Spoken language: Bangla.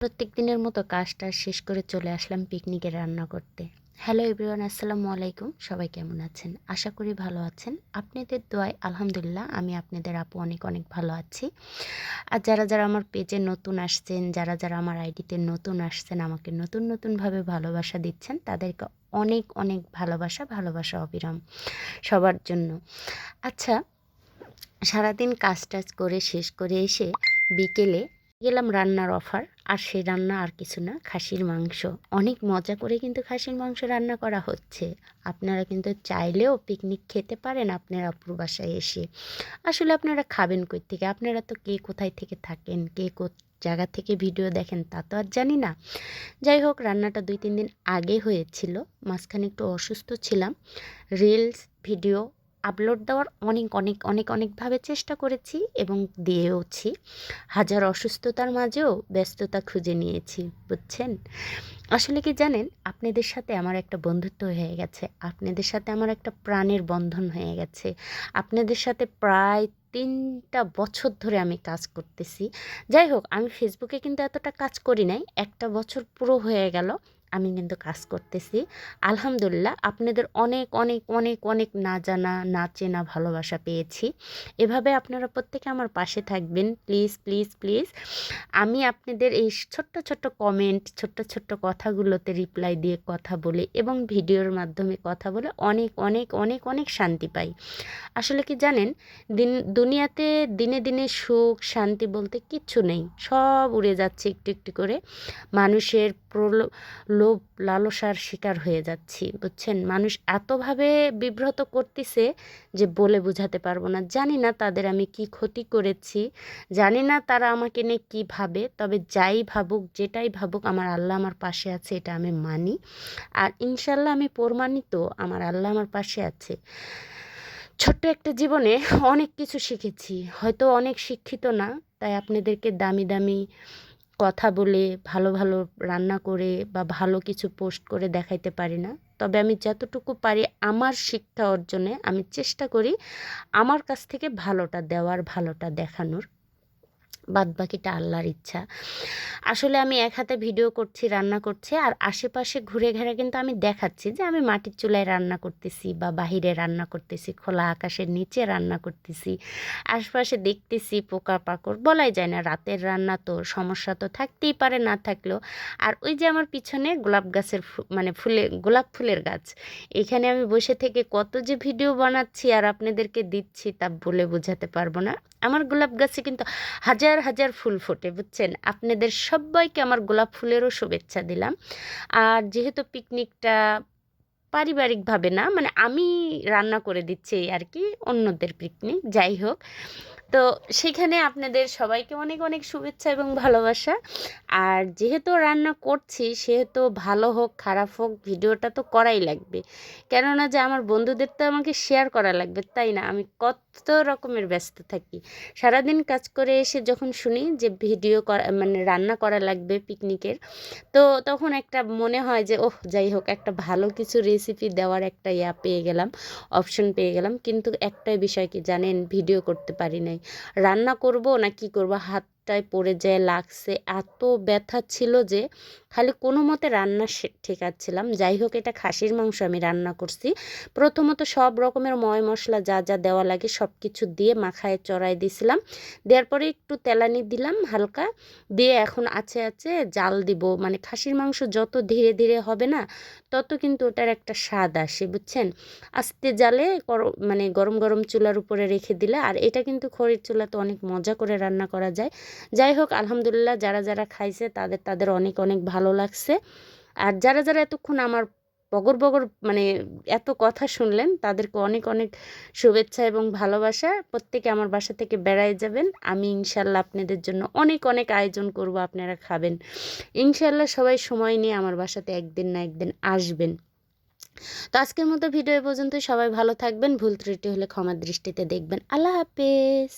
প্রত্যেক দিনের মতো কাজটা শেষ করে চলে আসলাম পিকনিকে রান্না করতে। হ্যালো এভরিওয়ান, আসসালামু আলাইকুম। সবাই কেমন আছেন? আশা করি ভালো আছেন। আপনাদের দোয়ায় আলহামদুলিল্লাহ আমি আপনাদের আপু অনেক অনেক ভালো আছি। আর যারা যারা আমার পেজে নতুন আসছেন, যারা যারা আমার আইডিতে নতুন আসছেন, আমাকে নতুন নতুনভাবে ভালোবাসা দিচ্ছেন, তাদেরকে অনেক অনেক ভালোবাসা, ভালোবাসা অবিরাম সবার জন্য। আচ্ছা, সারাদিন কাজ টাজ করে শেষ করে এসে বিকেলে গেলাম রান্নার অফার। আর সেই রান্না আর কিছু না, খাসির মাংস। অনেক মজা করে কিন্তু খাসির মাংস রান্না করা হচ্ছে। আপনারা কিন্তু চাইলেও পিকনিক খেতে পারেন আপনার আপুর বাসায় এসে। আসলে আপনারা খাবেন কই থেকে? আপনারা তো কে কোথায় থেকে থাকেন, কে জায়গা থেকে ভিডিও দেখেন তা তো আর জানি না। যাই হোক, রান্নাটা 2-3 দিন আগে হয়েছিল। মাঝখানে একটু অসুস্থ ছিলাম। রিলস ভিডিও আপলোড দেওয়ার অনেক অনেক অনেক অনেকভাবে চেষ্টা করেছি এবং দিয়েওছি। হাজার অসুস্থতার মাঝেও ব্যস্ততা খুঁজে নিয়েছি, বুঝছেন? আসলে কি জানেন, আপনাদের সাথে আমার একটা বন্ধুত্ব হয়ে গেছে, আপনাদের সাথে আমার একটা প্রাণের বন্ধন হয়ে গেছে। আপনাদের সাথে প্রায় 3টা বছর ধরে আমি কাজ করতেছি। যাই হোক, আমি ফেসবুকে কিন্তু এতটা কাজ করি নাই, 1টা বছর পুরো হয়ে গেল আমি কিন্তু কাজ করতেছি। আলহামদুলিল্লাহ আপনাদের অনেক অনেক অনেক অনেক না জানা না চেনা ভালোবাসা পেয়েছি। এভাবে আপনারা প্রত্যেকে আমার পাশে থাকবেন, প্লিজ প্লিজ প্লিজ। আমি আপনাদের এই ছোট্ট ছোট্ট কমেন্ট, ছোট্ট ছোট্ট কথাগুলোতে রিপ্লাই দিয়ে কথা বলে এবং ভিডিওর মাধ্যমে কথা বলে অনেক অনেক অনেক অনেক শান্তি পাই। আসলে কি জানেন, দুনিয়াতে দিনে দিনে সুখ শান্তি বলতে কিচ্ছু নেই, সব উড়ে যাচ্ছে একটু একটু করে। মানুষের লোভ লালসার শিকার হয়ে যাচ্ছি, বুঝছেন? মানুষ এতভাবে বিব্রত করতেছে যে বলে বোঝাতে পারবো না। জানি না তাদের আমি কি ক্ষতি করেছি, জানি না তারা আমাকে নিয়ে কী ভাবে। তবে যাই ভাবুক, যেটাই ভাবুক, আমার আল্লাহ আমার পাশে আছে, এটা আমি মানি। আর ইনশাল্লাহ আমি প্রমাণিত, আমার আল্লাহ আমার পাশে আছে। ছোট্ট একটা জীবনে অনেক কিছু শিখেছি, হয়তো অনেক শিক্ষিত না, তাই আপনাদেরকে দামি দামি কথা বলে, ভালো ভালো রান্না করে বা ভালো কিছু পোস্ট করে দেখাইতে পারি না। তবে আমি যতটুকু পারি আমার শিক্ষা অর্জনে আমি চেষ্টা করি আমার কাছ থেকে ভালোটা দেওয়ার, ভালোটা দেখানোর। বাদবাকিটা আল্লাহর ইচ্ছা। আসলে আমি এক হাতে ভিডিও করছি, রান্না করছি, আর আশেপাশে ঘুরে ঘেরা কিন্তু আমি দেখাচ্ছি যে আমি মাটির চুলায় রান্না করতেছি বা বাহিরে রান্না করতেছি, খোলা আকাশের নিচে রান্না করতেছি। আশপাশে দেখতেছি পোকামাকড়, বলাই যায় না, রাতের রান্না তো সমস্যা তো থাকতেই পারে, না থাকলেও। আর ওই যে আমার পিছনে গোলাপ গাছের মানে গোলাপ ফুলের গাছ, এখানে আমি বসে থেকে কত যে ভিডিও বানাচ্ছি আর আপনাদেরকে দিচ্ছি তা বলে বোঝাতে পারবো না। আমার গোলাপ গাছে কিন্তু হাজার হাজার ফুল ফোটে, বুঝছেন? আপনাদের সবাইকে আমার গোলাপ ফুলেরও শুভেচ্ছা দিলাম। আর যেহেতু পিকনিকটা পারিবারিকভাবে না, মানে আমি রান্না করে দিচ্ছি এই আর কি, অন্যদের পিকনিক। যাই হোক, তো সেখানে আপনাদের সবাইকে অনেক অনেক শুভেচ্ছা এবং ভালোবাসা। আর যেহেতু রান্না করছি, সেহেতু ভালো হোক খারাপ হোক ভিডিওটা তো করাই লাগবে। কেননা যে আমার বন্ধুদের তো আমাকে শেয়ার করা লাগবে, তাই না? আমি কত রকমের ব্যস্ত থাকি। সারাদিন কাজ করে এসে যখন শুনি যে ভিডিও করা মানে রান্না করা লাগবে পিকনিকের, তো তখন একটা মনে হয় যে ওহ, যাই হোক, একটা ভালো কিছু রেসিপি দেওয়ার একটা পেয়ে গেলাম, অপশন পেয়ে গেলাম। কিন্তু একটাই বিষয় কি জানেন, ভিডিও করতে পারি নাই। রান্না করব না কি করব, হাতটায় পড়ে যায়, লাগছে, এত ব্যথা ছিল যে খালি কোনো মতে রান্না ঠেকাচ্ছিলাম। যাই হোক, এটা খাসির মাংস আমি রান্না করছি। প্রথমত সব রকমের ময় মশলা যা যা দেওয়া লাগে সব কিছু দিয়ে মাখায় চড়াই দিয়েছিলাম। দেওয়ার পরে একটু তেলানি দিলাম হালকা, দিয়ে এখন আছে আছে জাল দিব। মানে খাসির মাংস যত ধীরে ধীরে হবে না, তত কিন্তু ওটার একটা স্বাদ আসে, বুঝছেন? আস্তে জালে মানে গরম গরম চুলার উপরে রেখে দিলে, আর এটা কিন্তু খড়ির চুলাতে অনেক মজা করে রান্না করা যায়। যাই হোক, আলহামদুলিল্লাহ যারা যারা খাইছে তাদের তাদের অনেক অনেক ভালো লাগছে। আর যারা যারা এতক্ষণ আমার বগর বগর মানে এত কথা শুনলেন, তাদেরকে অনেক অনেক শুভেচ্ছা এবং ভালোবাসা। প্রত্যেকে আমার বাসা থেকে বেড়ায় যাবেন, আমি ইনশাল্লাহ আপনাদের জন্য অনেক অনেক আয়োজন করব, আপনারা খাবেন ইনশাল্লাহ। সবাই সময় নিয়ে আমার বাসাতে একদিন না একদিন আসবেন। তো আজকের মতো ভিডিও এ পর্যন্ত। সবাই ভালো থাকবেন, ভুল ত্রুটি হলে ক্ষমার দৃষ্টিতে দেখবেন। আল্লাহ হাফেজ।